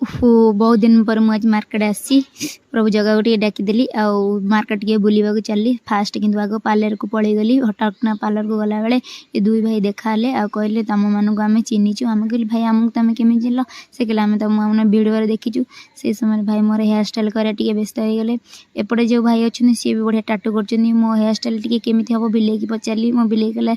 बहुत दिन पर मुझे मार्केट आसी प्रभु जगह टे डाकिदेली आउ मार्केट टे बुलवाक चलली फास्ट किंतु आग पार्लर को पलि गली हठात्ना पार्लर को गला बेले ये दुई भाई देखाले आ कहले तुम मानक आम चिन्हीचु आम कहली भाई आमको तुम केमी चिन्ह से कहले आम तुम मैंने भिडियो देखीचु से समय भाई मोर हेयर स्टाइल कर व्यस्त हो गले एपटे जो भाई अच्छा सी भी बढ़िया टाटू कर मो हेयर स्टाइल टी केमी हम बिले की पचारि मो बिले कहला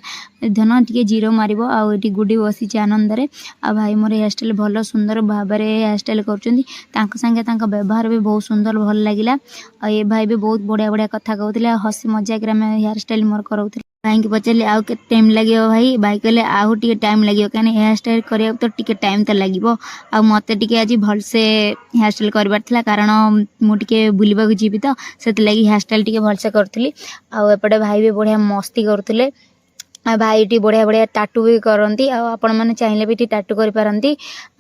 धन टी जीरो मार आठी गुडी बसी आनंद आ भाई मोर हेयर स्टाइल भल सुंदर भाव हेयर स्टाइल कर व्यवहार भी बहुत सुंदर भल लगे ये भाई भी बहुत बढ़िया बढ़िया कथा कहते हसी मजाक हेयर स्टाइल मोर कराऊ भाई की पचारे आउ के टाइम लगे भाई भाई कहले आउ टे टाइम लगे कहीं हेयर स्टाइल करा तो टे टाइम तो लगे आ मत टे आज भलसे हेयर स्टाइल करार कारण मुझे बुलवाक जीवी तो से हेयर स्टाइल टे भलसे करी आउपटे भाई भी बढ़िया मस्ती करते भाई टी बढ़िया बढ़िया टाटू भी करती आपण मैंने चाहिए भी टाटू करपारती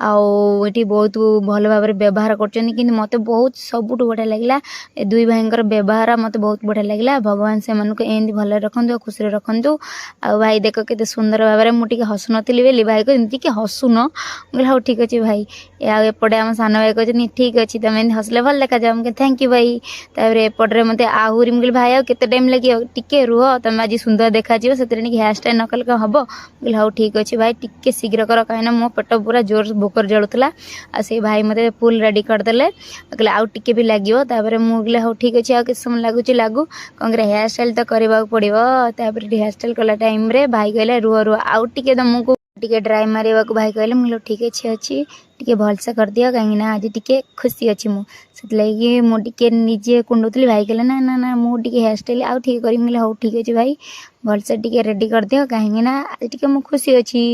आठी बहुत भल भाव व्यवहार कर मत बहुत सबुठ बढ़िया लगे दुई भाई व्यवहार मत बहुत बढ़िया लगे भगवान से एमती भल रखु खुशी रखु आ भाई देख के सुंदर भाव मुझे हसु नी भाई कहते कि हसुन हाँ ठीक अच्छे भाई एपटे आम सान भाई कहते ठीक अच्छे तुम एम हसले भल देखा जाओ मुझे थैंक यू भाई तापर एपटे मत आहरी मुझे भाई आउ केते टाइम लगे टिके रुह तुम आज सुंदर देखा से हेयर स्टाइल न कल हम बोले हाँ ठीक अच्छे भाई टिके शीघ्र कर कहीं मो पेट पूरा जोर भोकर जलूला आ से भाई मत फुल रेडी करदे कहले आउ टिके भी लगे मुझे हाँ ठीक अच्छे आ समय लगुच लगू कौन हेयर स्टाइल तो करने पड़ो हेयर स्टाइल कला टाइम रे भाई कहले रुह रुह आउ टिके तुमको टिके ड्राई मारे भाई कहले मुझे ठीक अच्छे टिके भलसे कर दिया कहीं आज टिके खुशी अच्छी मुझे मुझे निजे कुंडुली भाई कहले ना ना ना मुझे हेयर स्टाइल आउ ठीक करी मुझे हाँ ठीक अच्छे भाई भलसे टिके रेडी कर दिया कहीं आज टिके मु खुशी अच्छी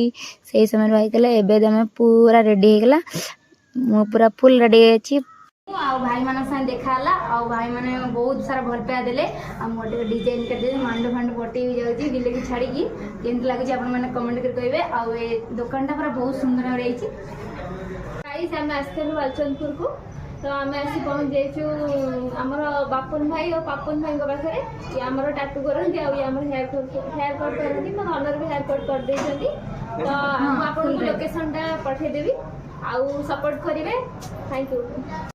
से समय भाई कहले एबे तुम पूरा रेडी होगला मु पूरा फुल रेडी अच्छी भाई मान साथ देखा भाई मैंने बहुत सारा भल पाया देले मोटे डिजाइन कर मांड फांड बटे भी जाऊँगी बिले की छाड़ी केमती लगुच आपने कमेंट कर कहे आ दुकान टा पूरा बहुत सुंदर भाव आम आसलु बालचंदपुर को तो आम आसी पहुँच जाइए आमर बापन भाई और पापन भाई पाखे ये आम टाटू करती आम हेयर कट करती मो ननर भी हेयर कट कर तो आपको लोकेशन टा पठेदेवी आउ सपोर्ट करेंगे थैंक यू।